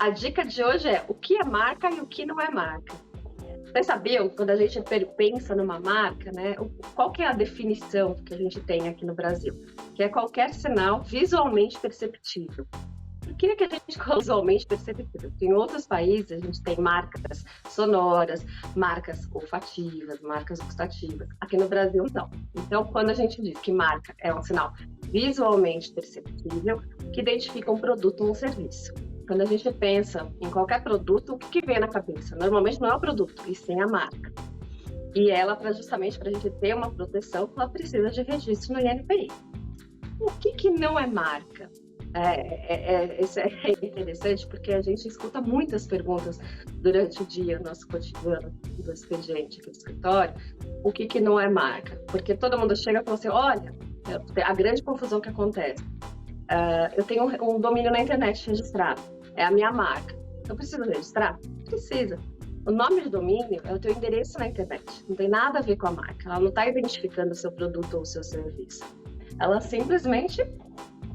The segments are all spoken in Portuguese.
A dica de hoje é o que é marca e o que não é marca. Vocês sabiam, quando a gente pensa numa marca, né, qual que é a definição que a gente tem aqui no Brasil? Que é qualquer sinal visualmente perceptível. Eu queria que a gente visualmente perceptível. Em outros países, a gente tem marcas sonoras, marcas olfativas, marcas gustativas. Aqui no Brasil, não. Então, quando a gente diz que marca é um sinal visualmente perceptível, que identifica um produto ou um serviço. Quando a gente pensa em qualquer produto, o que vem na cabeça? Normalmente não é o produto, e sim a marca. E ela, justamente para a gente ter uma proteção, ela precisa de registro no INPI. O que não é marca? Isso é interessante porque a gente escuta muitas perguntas durante o dia, nosso cotidiano do expediente aqui do escritório, o que não é marca? Porque todo mundo chega e fala assim, olha, a grande confusão que acontece, eu tenho um domínio na internet registrado, é a minha marca. Eu preciso registrar? Precisa. O nome de domínio é o teu endereço na internet, não tem nada a ver com a marca, ela não está identificando o seu produto ou o seu serviço. Ela simplesmente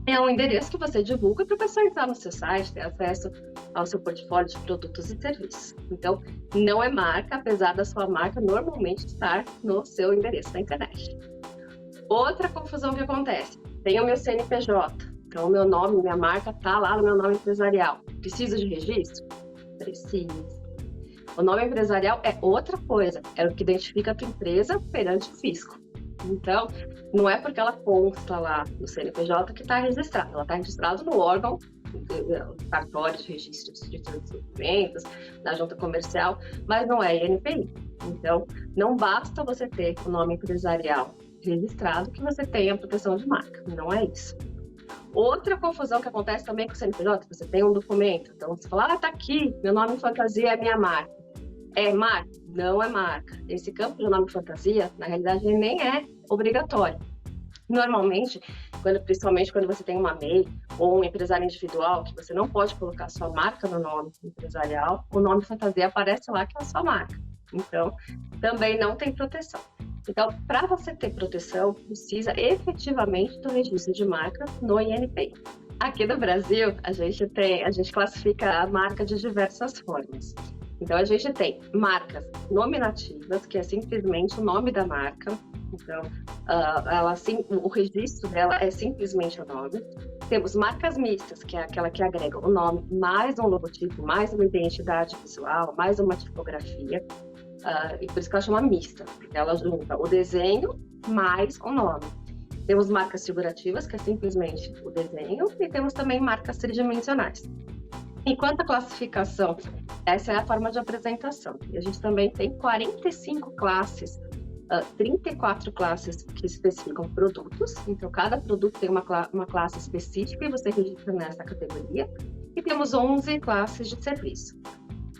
é um endereço que você divulga para a pessoa entrar no seu site, ter acesso ao seu portfólio de produtos e serviços. Então, não é marca, apesar da sua marca normalmente estar no seu endereço na internet. Outra confusão que acontece, tem o meu CNPJ, então o meu nome, minha marca está lá no meu nome empresarial. Precisa de registro? Precisa. O nome empresarial é outra coisa, é o que identifica a tua empresa perante o fisco. Então, não é porque ela consta lá no CNPJ que está registrada, ela está registrada no órgão, no cartório de registro de documentos, na junta comercial, mas não é INPI. Então, não basta você ter o nome empresarial registrado que você tenha proteção de marca, não é isso. Outra confusão que acontece também com o CNPJ, você tem um documento, então você fala, tá aqui, meu nome fantasia é minha marca. É marca? Não é marca. Esse campo de nome fantasia, na realidade, ele nem é obrigatório. Normalmente, principalmente quando você tem uma MEI ou um empresário individual, que você não pode colocar sua marca no nome empresarial, o nome fantasia aparece lá que é a sua marca. Então, também não tem proteção. Então, para você ter proteção, precisa efetivamente do registro de marca no INPI. Aqui no Brasil, a gente classifica a marca de diversas formas. Então, a gente tem marcas nominativas, que é simplesmente o nome da marca. Então, o registro dela é simplesmente o nome. Temos marcas mistas, que é aquela que agrega o nome, mais um logotipo, mais uma identidade visual, mais uma tipografia. E por isso que ela chama mista, porque ela junta o desenho mais o nome. Temos marcas figurativas, que é simplesmente o desenho, e temos também marcas tridimensionais. Enquanto a classificação, essa é a forma de apresentação. E a gente também tem 45 classes, 34 classes que especificam produtos. Então, cada produto tem uma classe específica e você registra nessa categoria. E temos 11 classes de serviço.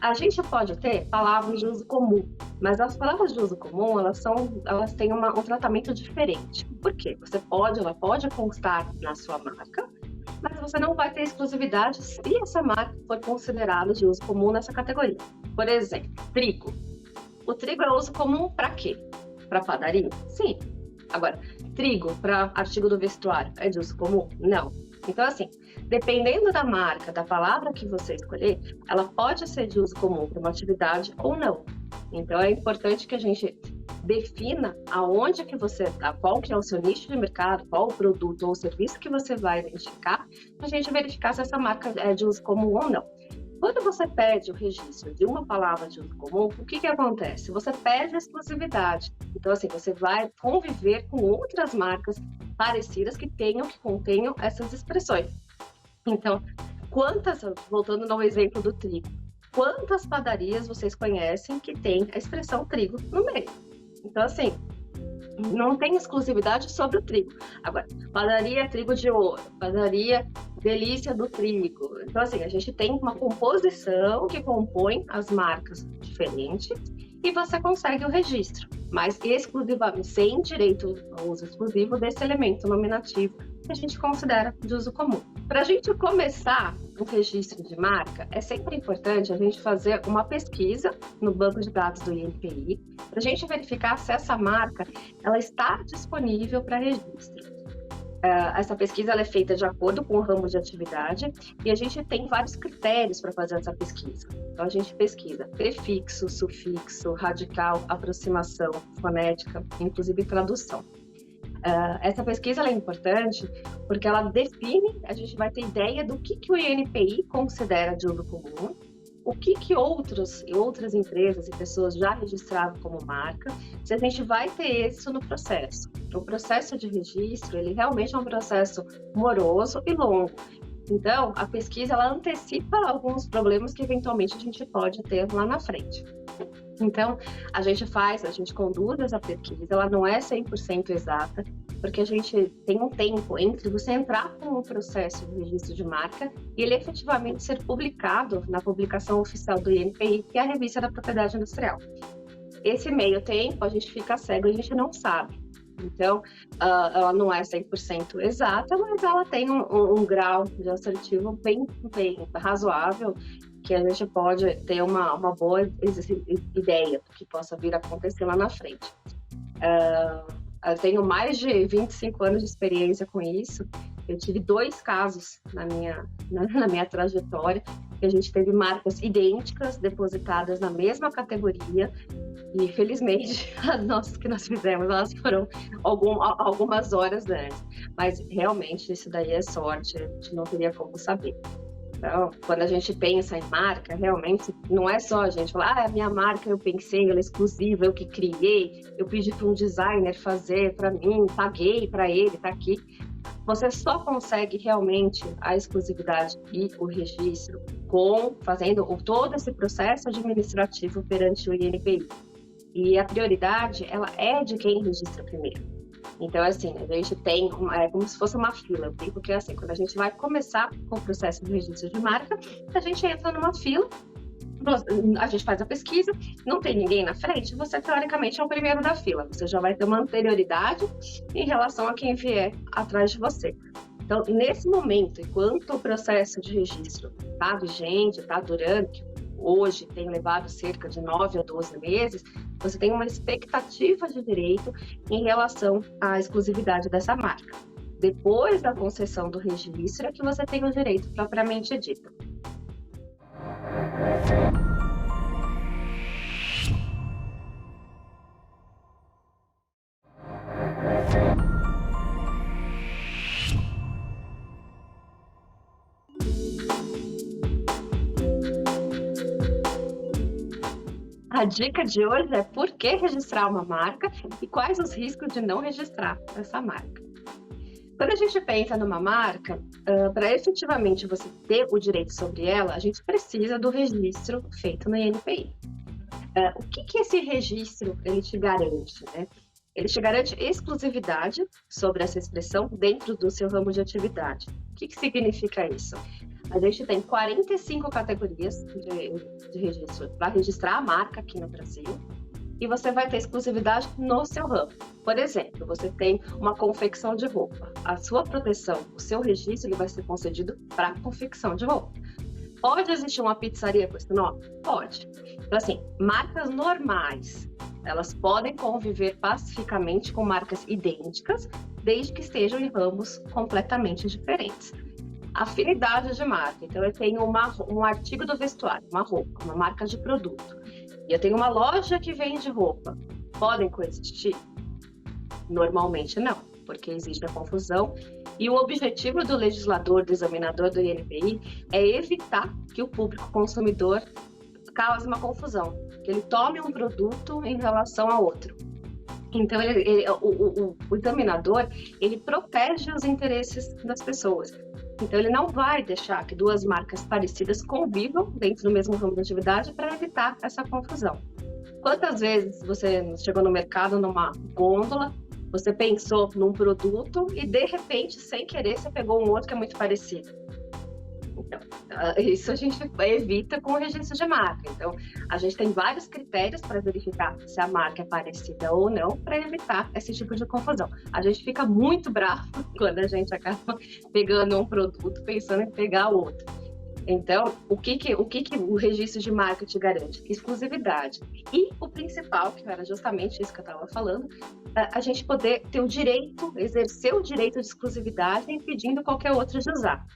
A gente pode ter palavras de uso comum, mas as palavras de uso comum, elas têm um tratamento diferente. Por quê? Ela pode constar na sua marca, mas você não vai ter exclusividade se essa marca for considerada de uso comum nessa categoria. Por exemplo, trigo. O trigo é uso comum para quê? Para padaria? Sim. Agora, trigo para artigo do vestuário é de uso comum? Não. Então, assim, dependendo da marca, da palavra que você escolher, ela pode ser de uso comum para uma atividade ou não. Então, é importante que a gente defina aonde que você está, qual que é o seu nicho de mercado, qual o produto ou o serviço que você vai identificar, para a gente verificar se essa marca é de uso comum ou não. Quando você pede o registro de uma palavra de uso comum, o que acontece? Você pede a exclusividade. Então, assim, você vai conviver com outras marcas parecidas que contenham essas expressões. Então, voltando ao exemplo do trigo, quantas padarias vocês conhecem que tem a expressão trigo no meio? Então, assim, não tem exclusividade sobre o trigo. Agora, padaria trigo de ouro, padaria delícia do trigo. Então, assim, a gente tem uma composição que compõe as marcas diferentes e você consegue o registro, mas exclusivamente, sem direito ao uso exclusivo desse elemento nominativo que a gente considera de uso comum. Para a gente começar o registro de marca, é sempre importante a gente fazer uma pesquisa no banco de dados do INPI para a gente verificar se essa marca ela está disponível para registro. Essa pesquisa ela é feita de acordo com o ramo de atividade e a gente tem vários critérios para fazer essa pesquisa. Então, a gente pesquisa prefixo, sufixo, radical, aproximação, fonética, inclusive tradução. Essa pesquisa ela é importante porque ela define, a gente vai ter ideia do que o INPI considera de uso comum, o que outras empresas e pessoas já registraram como marca, se a gente vai ter isso no processo. O processo de registro, ele realmente é um processo moroso e longo. Então, a pesquisa, ela antecipa alguns problemas que eventualmente a gente pode ter lá na frente. Então, a gente conduz essa pesquisa, ela não é 100% exata, porque a gente tem um tempo entre você entrar com o processo de registro de marca e ele efetivamente ser publicado na publicação oficial do INPI, que é a Revista da Propriedade Industrial. Esse meio tempo, a gente fica cego, a gente não sabe. Então, ela não é 100% exata, mas ela tem um grau de assertivo bem razoável, que a gente pode ter uma boa ideia do que possa vir a acontecer lá na frente. Eu tenho mais de 25 anos de experiência com isso. Eu tive 2 casos na minha trajetória, que a gente teve marcas idênticas depositadas na mesma categoria, e felizmente as nossas que nós fizemos, elas foram algumas horas antes. Mas realmente isso daí é sorte, a gente não teria como saber. Então, quando a gente pensa em marca, realmente não é só a gente falar, a minha marca eu pensei, ela é exclusiva, eu que criei, eu pedi para um designer fazer para mim, paguei para ele, está aqui. Você só consegue realmente a exclusividade e o registro fazendo todo esse processo administrativo perante o INPI. E a prioridade, ela é de quem registra primeiro. Então, assim, a gente tem, como se fosse uma fila. Eu digo que, assim, quando a gente vai começar com o processo de registro de marca, a gente entra numa fila, a gente faz a pesquisa, não tem ninguém na frente, você, teoricamente, é o primeiro da fila. Você já vai ter uma anterioridade em relação a quem vier atrás de você. Então, nesse momento, enquanto o processo de registro está vigente, está durando, que hoje tem levado cerca de 9 a 12 meses, você tem uma expectativa de direito em relação à exclusividade dessa marca. Depois da concessão do registro é que você tem o direito propriamente dito. A dica de hoje é por que registrar uma marca e quais os riscos de não registrar essa marca. Quando a gente pensa numa marca, para efetivamente você ter o direito sobre ela, a gente precisa do registro feito no INPI. O que esse registro ele te garante, né? Ele te garante exclusividade sobre essa expressão dentro do seu ramo de atividade. O que significa isso? A gente tem 45 categorias de registro para registrar a marca aqui no Brasil e você vai ter exclusividade no seu ramo. Por exemplo, você tem uma confecção de roupa. A sua proteção, o seu registro, ele vai ser concedido para confecção de roupa. Pode existir uma pizzaria com esse nome? Pode. Então, assim, marcas normais, elas podem conviver pacificamente com marcas idênticas, desde que estejam em ramos completamente diferentes. Afinidade de marca. Então, eu tenho um artigo do vestuário, uma roupa, uma marca de produto. E eu tenho uma loja que vende roupa. Podem coexistir? Normalmente não, porque existe a confusão. E o objetivo do legislador, do examinador do INPI, é evitar que o público consumidor cause uma confusão, que ele tome um produto em relação a outro. Então, o examinador, ele protege os interesses das pessoas. Então, ele não vai deixar que 2 marcas parecidas convivam dentro do mesmo ramo de atividade para evitar essa confusão. Quantas vezes você chegou no mercado, numa gôndola, você pensou num produto e, de repente, sem querer, você pegou um outro que é muito parecido? Então, isso a gente evita com o registro de marca. Então, a gente tem vários critérios para verificar se a marca é parecida ou não, para evitar esse tipo de confusão. A gente fica muito bravo quando a gente acaba pegando um produto pensando em pegar outro. Então, o que o registro de marca te garante? Exclusividade. E o principal, que era justamente isso que eu estava falando, a gente poder ter o direito, exercer o direito de exclusividade impedindo qualquer outro de usar.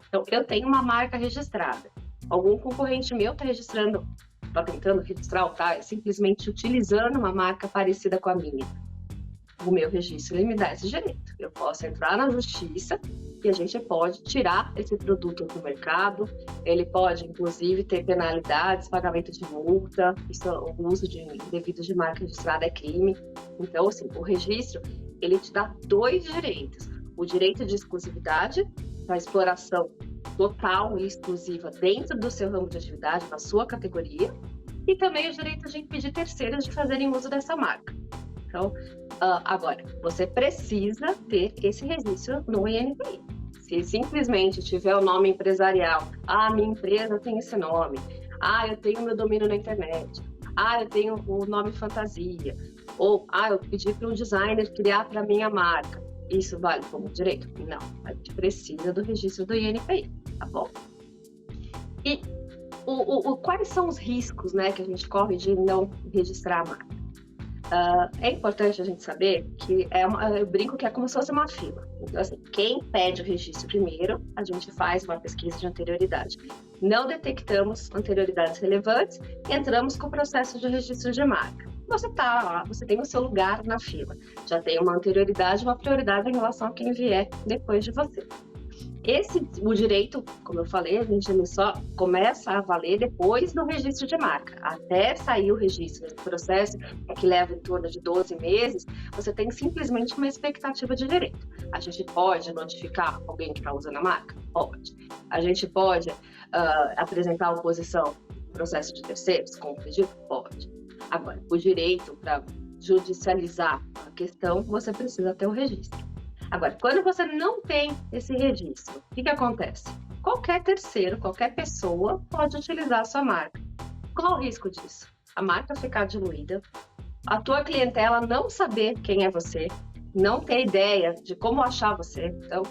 Então, eu tenho uma marca registrada. Algum concorrente meu está tentando registrar ou está simplesmente utilizando uma marca parecida com a minha. O meu registro, ele me dá esse direito. Eu posso entrar na justiça e a gente pode tirar esse produto do mercado. Ele pode, inclusive, ter penalidades, pagamento de multa. Isso, o uso indevido de marca registrada é crime. Então, assim, o registro, ele te dá 2 direitos. O direito de exclusividade, a exploração total e exclusiva dentro do seu ramo de atividade, na sua categoria, e também o direito de impedir terceiros de fazerem uso dessa marca. Então, agora, você precisa ter esse registro no INPI. Se simplesmente tiver o nome empresarial, minha empresa tem esse nome, eu tenho meu domínio na internet, eu tenho o nome fantasia, ou eu pedi para um designer criar para minha marca, isso vale como direito? Não, a gente precisa do registro do INPI, tá bom? E quais são os riscos, né, que a gente corre de não registrar a marca? É importante a gente saber que eu brinco que é como se fosse uma fila. Então, assim, quem pede o registro primeiro, a gente faz uma pesquisa de anterioridade. Não detectamos anterioridades relevantes, entramos com o processo de registro de marca. Você tá lá, você tem o seu lugar na fila. Já tem uma anterioridade, uma prioridade em relação a quem vier depois de você. O direito, como eu falei, a gente só começa a valer depois do registro de marca. Até sair o registro, esse processo que leva em torno de 12 meses, você tem simplesmente uma expectativa de direito. A gente pode notificar alguém que está usando a marca? Pode. A gente pode apresentar oposição no processo de terceiros com o pedido? Pode. Agora, o direito para judicializar a questão, você precisa ter o registro. Agora, quando você não tem esse registro, o que acontece? Qualquer terceiro, qualquer pessoa pode utilizar a sua marca. Qual o risco disso? A marca ficar diluída, a tua clientela não saber quem é você, não ter ideia de como achar você. Então,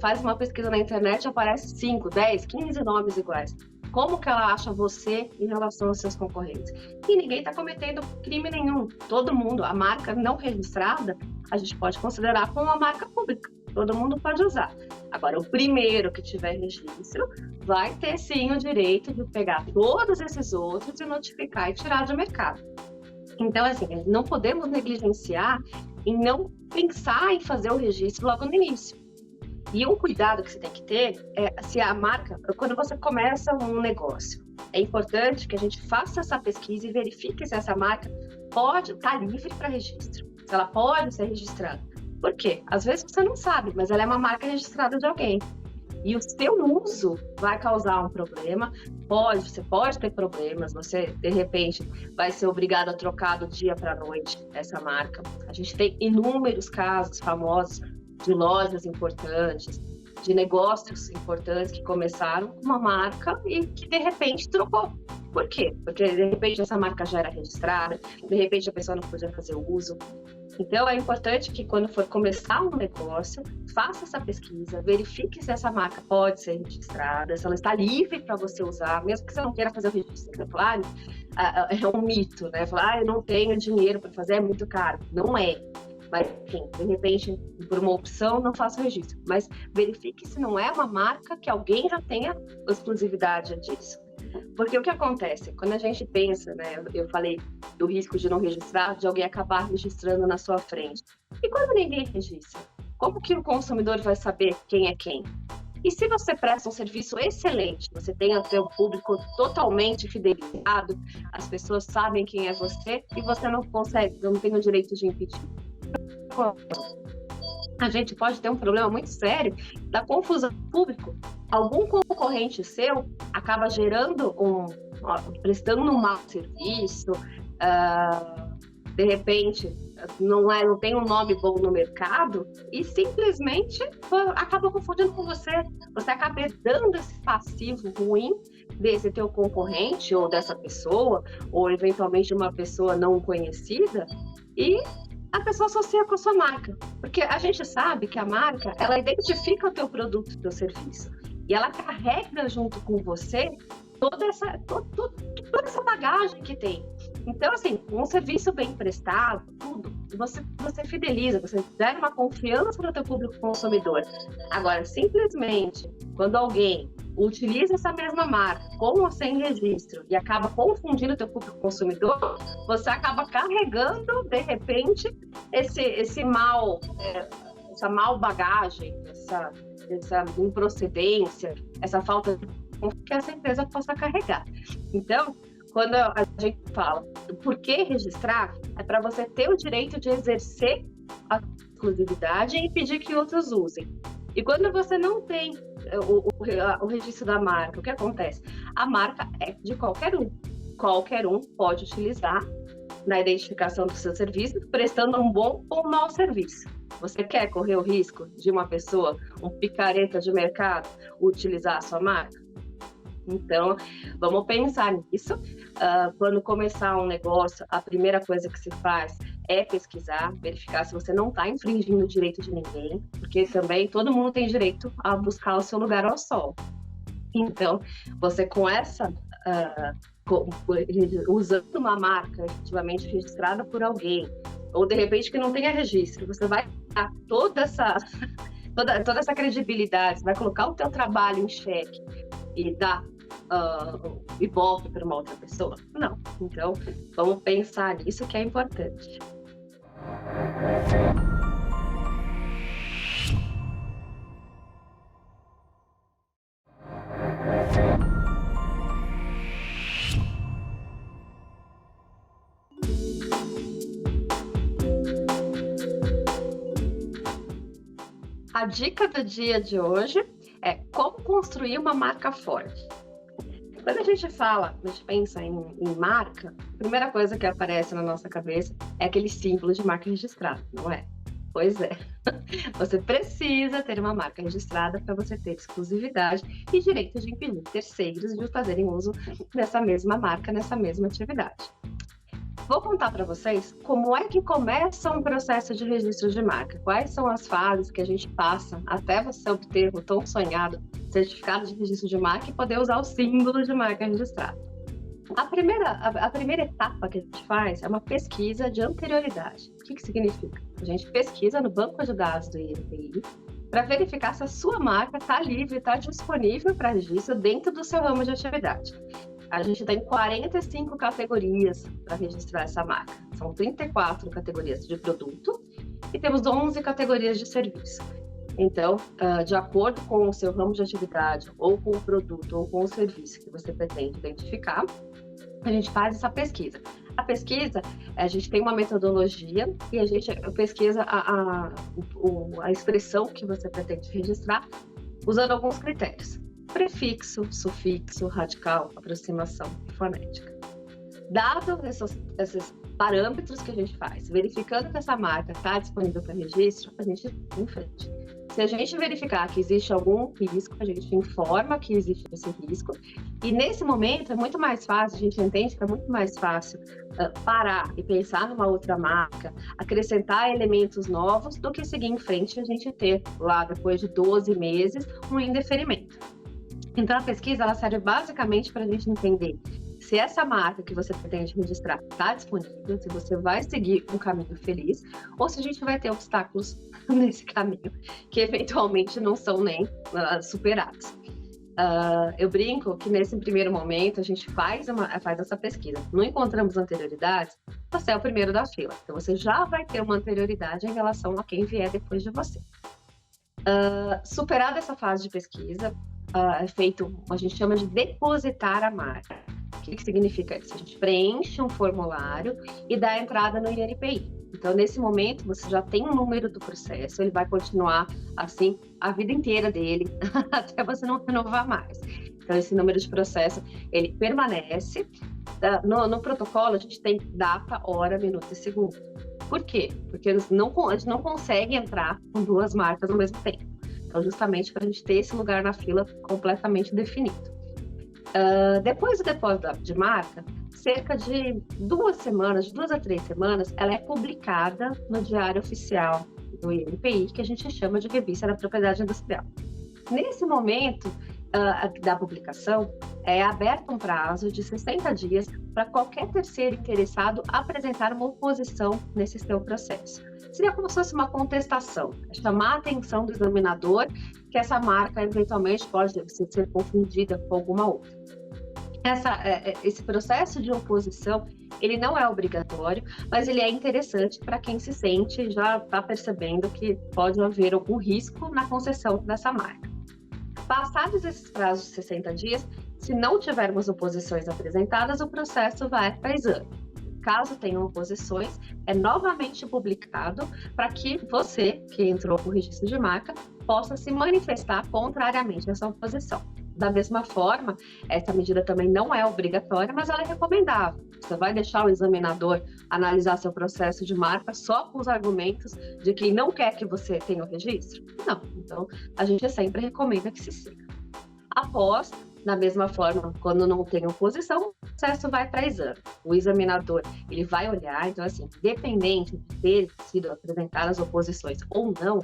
faz uma pesquisa na internet, aparece 5, 10, 15 nomes iguais. Como que ela acha você em relação aos seus concorrentes? E ninguém está cometendo crime nenhum. Todo mundo, a marca não registrada, a gente pode considerar como uma marca pública. Todo mundo pode usar. Agora, o primeiro que tiver registro vai ter sim o direito de pegar todos esses outros e notificar e tirar do mercado. Então, assim, não podemos negligenciar em não pensar em fazer o registro logo no início. E um cuidado que você tem que ter é se a marca, quando você começa um negócio, é importante que a gente faça essa pesquisa e verifique se essa marca pode estar livre para registro, se ela pode ser registrada. Por quê? Às vezes você não sabe, mas ela é uma marca registrada de alguém. E o seu uso vai causar um problema. Você pode ter problemas, você, de repente, vai ser obrigado a trocar do dia para a noite essa marca. A gente tem inúmeros casos famosos de lojas importantes, de negócios importantes que começaram com uma marca e que, de repente, trocou. Por quê? Porque, de repente, essa marca já era registrada, de repente, a pessoa não podia fazer uso. Então, é importante que, quando for começar um negócio, faça essa pesquisa, verifique se essa marca pode ser registrada, se ela está livre para você usar, mesmo que você não queira fazer o registro. Claro, é um mito, né? Falar, eu não tenho dinheiro para fazer, é muito caro. Não é. Mas, enfim, de repente, por uma opção, não faça o registro. Mas verifique se não é uma marca que alguém já tenha exclusividade disso. Porque o que acontece? Quando a gente pensa, né, eu falei do risco de não registrar, de alguém acabar registrando na sua frente. E quando ninguém registra? Como que o consumidor vai saber quem é quem? E se você presta um serviço excelente, você tem o seu público totalmente fidelizado, as pessoas sabem quem é você e você não tem o direito de impedir. A gente pode ter um problema muito sério da confusão do público. Algum concorrente seu acaba prestando um mau serviço, de repente não tem um nome bom no mercado e simplesmente acaba confundindo com você. Você acaba herdando esse passivo ruim desse teu concorrente ou dessa pessoa, ou eventualmente uma pessoa não conhecida, e a pessoa associa com a sua marca, porque a gente sabe que a marca, ela identifica o teu produto, o teu serviço. E ela carrega junto com você toda essa bagagem que tem. Então, assim, um serviço bem prestado, tudo, você fideliza, você dá uma confiança no teu público consumidor. Agora, simplesmente, quando alguém utiliza essa mesma marca com ou sem registro e acaba confundindo o teu público consumidor, você acaba carregando, de repente, essa mal bagagem, essa improcedência, essa falta de que essa empresa possa carregar. Então, quando a gente fala do porquê registrar, é para você ter o direito de exercer a exclusividade e pedir que outros usem. E quando você não tem o registro da marca, o que acontece? A marca é de qualquer um. Qualquer um pode utilizar na identificação do seu serviço, prestando um bom ou um mau serviço. Você quer correr o risco de uma pessoa, um picareta de mercado, utilizar a sua marca? Então, vamos pensar nisso. Quando começar um negócio, a primeira coisa que se faz é pesquisar, verificar se você não está infringindo o direito de ninguém, porque também todo mundo tem direito a buscar o seu lugar ao sol. Então, você com essa... usando uma marca efetivamente registrada por alguém, ou de repente que não tenha registro, você vai dar toda essa credibilidade, você vai colocar o teu trabalho em xeque e dar ibope para uma outra pessoa? Não. Então, vamos pensar nisso que é importante. A dica do dia de hoje é como construir uma marca forte. Quando a gente pensa em marca, a primeira coisa que aparece na nossa cabeça é aquele símbolo de marca registrada, não é? Pois é. Você precisa ter uma marca registrada para você ter exclusividade e direito de impedir terceiros de fazerem uso dessa mesma marca, nessa mesma atividade. Vou contar para vocês como é que começa um processo de registro de marca. Quais são as fases que a gente passa até você obter o tão sonhado certificado de registro de marca e poder usar o símbolo de marca registrada. A primeira etapa que a gente faz é uma pesquisa de anterioridade. O que significa? A gente pesquisa no banco de dados do INPI para verificar se a sua marca está livre, está disponível para registro dentro do seu ramo de atividade. A gente tem 45 categorias para registrar essa marca. São 34 categorias de produto e temos 11 categorias de serviço. Então, de acordo com o seu ramo de atividade, ou com o produto, ou com o serviço que você pretende identificar, a gente faz essa pesquisa. A pesquisa, a gente tem uma metodologia e a gente pesquisa a expressão que você pretende registrar usando alguns critérios. Prefixo, sufixo, radical, aproximação e fonética. Dado esses parâmetros que a gente faz, verificando que essa marca está disponível para registro, a gente vai em frente. Se a gente verificar que existe algum risco, a gente informa que existe esse risco. E nesse momento é muito mais fácil, a gente entende que é muito mais fácil parar e pensar numa outra marca, acrescentar elementos novos, do que seguir em frente e a gente ter lá, depois de 12 meses, um indeferimento. Então, a pesquisa ela serve basicamente para a gente entender se essa marca que você pretende registrar está disponível, se você vai seguir um caminho feliz, ou se a gente vai ter obstáculos nesse caminho, que eventualmente não são nem superados. Eu brinco que nesse primeiro momento a gente faz essa pesquisa. Não encontramos anterioridades, você é o primeiro da fila. Então, você já vai ter uma anterioridade em relação a quem vier depois de você. Superada essa fase de pesquisa, é feito, a gente chama de depositar a marca. O que significa isso? A gente preenche um formulário e dá a entrada no INPI. Então, nesse momento, você já tem um número do processo, ele vai continuar assim a vida inteira dele, até você não renovar mais. Então, esse número de processo, ele permanece. No protocolo, a gente tem data, hora, minuto e segundo. Por quê? Porque a gente não consegue entrar com duas marcas ao mesmo tempo. Então, justamente para a gente ter esse lugar na fila completamente definido. Depois do depósito de marca, cerca de 2 a 3 semanas, ela é publicada no Diário Oficial do INPI, que a gente chama de Revista da Propriedade Industrial. Nesse momento, da publicação, é aberto um prazo de 60 dias para qualquer terceiro interessado apresentar uma oposição nesse seu processo. Seria como se fosse uma contestação, chamar a atenção do examinador que essa marca eventualmente pode ser confundida com alguma outra. Esse processo de oposição, ele não é obrigatório, mas ele é interessante para quem se sente já está percebendo que pode haver algum risco na concessão dessa marca. Passados esses prazos de 60 dias, se não tivermos oposições apresentadas, o processo vai para exame. Caso tenham oposições, é novamente publicado para que você, que entrou com o registro de marca, possa se manifestar contrariamente a essa oposição. Da mesma forma, essa medida também não é obrigatória, mas ela é recomendável. Você vai deixar o examinador analisar seu processo de marca só com os argumentos de que não quer que você tenha o registro? Não. Então, a gente sempre recomenda que se siga. Após, da mesma forma, quando não tem oposição, o processo vai para exame. O examinador, ele vai olhar, então assim, dependente de ter sido apresentadas oposições ou não,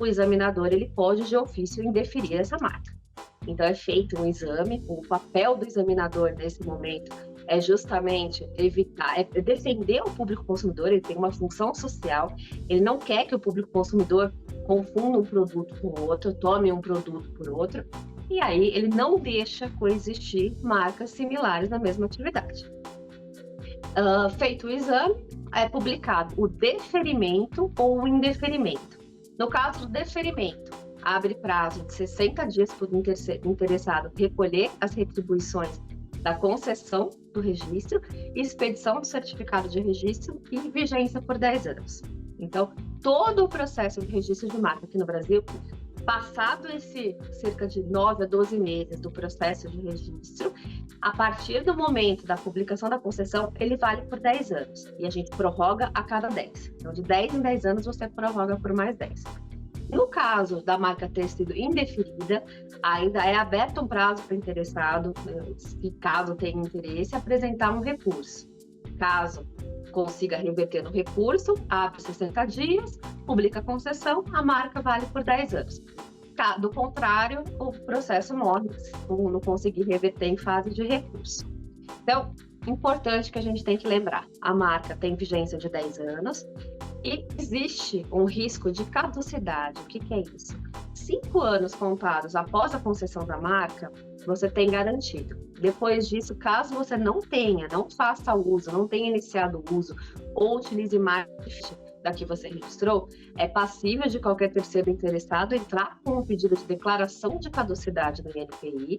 o examinador, ele pode de ofício indeferir essa marca. Então, é feito um exame, o papel do examinador nesse momento é justamente evitar, é defender o público consumidor, ele tem uma função social, ele não quer que o público consumidor confunda um produto com o outro, tome um produto por outro, e aí ele não deixa coexistir marcas similares na mesma atividade. Feito o exame, é publicado o deferimento ou o indeferimento. No caso do deferimento, abre prazo de 60 dias para o interessado recolher as retribuições da concessão do registro, expedição do certificado de registro e vigência por 10 anos. Então, todo o processo de registro de marca aqui no Brasil, passado esse cerca de 9 a 12 meses do processo de registro, a partir do momento da publicação da concessão, ele vale por 10 anos. E a gente prorroga a cada 10. Então, de 10 em 10 anos, você prorroga por mais 10. No caso da marca ter sido indeferida, ainda é aberto um prazo para o interessado, se caso tenha interesse, apresentar um recurso. Caso consiga reverter no recurso, abre 60 dias, publica a concessão, a marca vale por 10 anos. Do contrário, o processo morre se não conseguir reverter em fase de recurso. Então, importante que a gente tem que lembrar, a marca tem vigência de 10 anos, e existe um risco de caducidade. O que é isso? 5 anos contados após a concessão da marca, você tem garantido. Depois disso, caso você não faça uso, não tenha iniciado o uso, ou utilize mais da que você registrou, é passível de qualquer terceiro interessado entrar com um pedido de declaração de caducidade no INPI,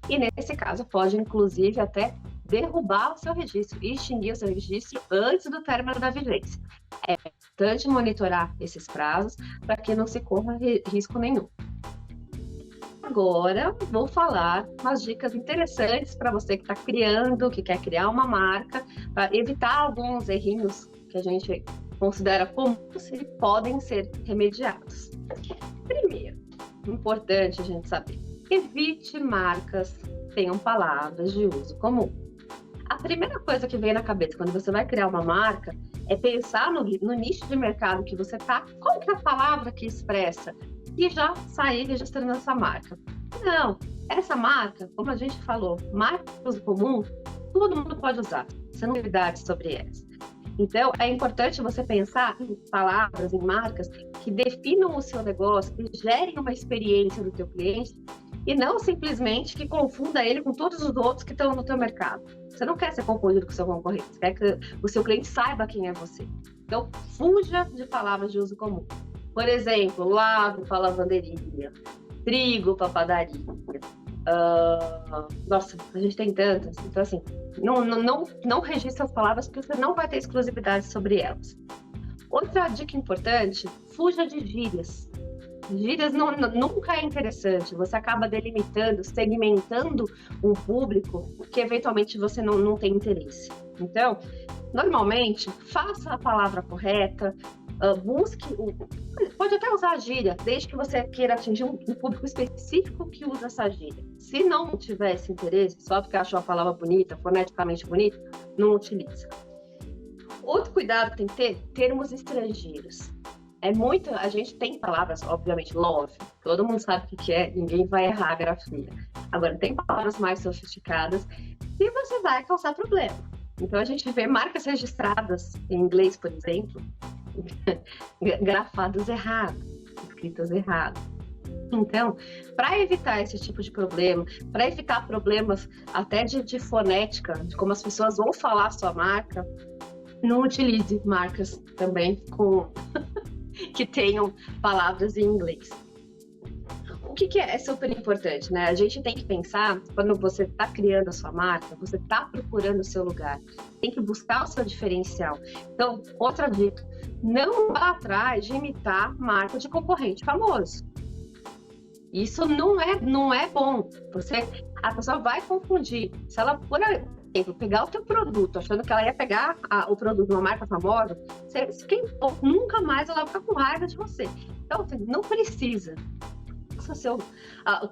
e nesse caso pode, inclusive, até derrubar o seu registro e extinguir o seu registro antes do término da vigência. É importante monitorar esses prazos para que não se corra risco nenhum. Agora, vou falar umas dicas interessantes para você que está criando, que quer criar uma marca, para evitar alguns errinhos que a gente considera comuns e podem ser remediados. Primeiro, importante a gente saber, evite marcas que tenham palavras de uso comum. A primeira coisa que vem na cabeça quando você vai criar uma marca é pensar no nicho de mercado que você está, qual que é a palavra que expressa, e já sair registrando essa marca. Não, essa marca, como a gente falou, marca de uso comum, todo mundo pode usar, você não tem novidades sobre essa. Então, é importante você pensar em palavras, em marcas que definam o seu negócio, que gerem uma experiência do teu cliente e não simplesmente que confunda ele com todos os outros que estão no teu mercado. Você não quer ser confundido com o seu concorrente, você quer que o seu cliente saiba quem é você. Então, fuja de palavras de uso comum. Por exemplo, lago para lavanderia, trigo para padaria. Nossa, a gente tem tantas. Então, assim, não registre as palavras porque você não vai ter exclusividade sobre elas. Outra dica importante, fuja de gírias. Gírias nunca é interessante, você acaba delimitando, segmentando um público que eventualmente você não tem interesse. Então, normalmente, faça a palavra correta, pode até usar a gíria, desde que você queira atingir um público específico que usa essa gíria. Se não tivesse interesse, só porque achou a palavra bonita, foneticamente bonita, não utiliza. Outro cuidado que tem que ter, termos estrangeiros. A gente tem palavras, obviamente, love, todo mundo sabe o que é, ninguém vai errar a grafia. Agora, tem palavras mais sofisticadas e você vai causar problema. Então, a gente vê marcas registradas em inglês, por exemplo, grafadas erradas, escritas erradas. Então, para evitar esse tipo de problema, para evitar problemas até de fonética, de como as pessoas vão falar a sua marca, não utilize marcas também que tenham palavras em inglês. O que é super importante, né? A gente tem que pensar, quando você está criando a sua marca, você está procurando o seu lugar, tem que buscar o seu diferencial. Então, outra dica, não vá atrás de imitar marca de concorrente famoso. Isso não é bom. A pessoa vai confundir. Se ela, por exemplo, pegar o teu produto, achando que ela ia pegar o produto de uma marca famosa, nunca mais ela vai ficar com raiva de você. Então, não precisa.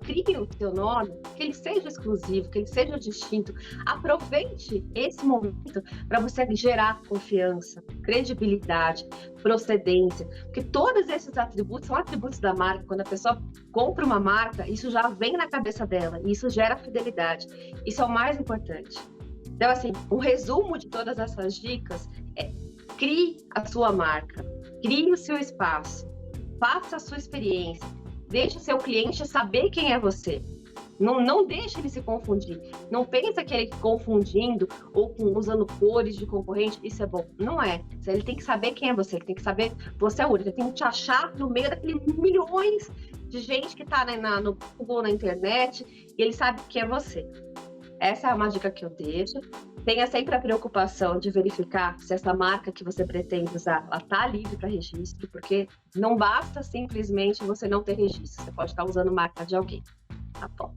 Crie o seu nome, que ele seja exclusivo, que ele seja distinto. Aproveite esse momento para você gerar confiança, credibilidade, procedência, porque todos esses atributos são atributos da marca. Quando a pessoa compra uma marca, isso já vem na cabeça dela, e isso gera fidelidade. Isso é o mais importante. Então, assim, um resumo de todas essas dicas é: crie a sua marca, crie o seu espaço, faça a sua experiência, deixe o seu cliente saber quem é você. Não deixe ele se confundir. Não pensa que ele confundindo ou usando cores de concorrente, isso é bom. Não é. Ele tem que saber quem é você, ele tem que saber que você é único. Ele tem que te achar no meio daqueles milhões de gente que está no Google, na internet, e ele sabe que é você. Essa é uma dica que eu deixo. Tenha sempre a preocupação de verificar se essa marca que você pretende usar está livre para registro, porque não basta simplesmente você não ter registro. Você pode estar usando marca de alguém. Tá bom.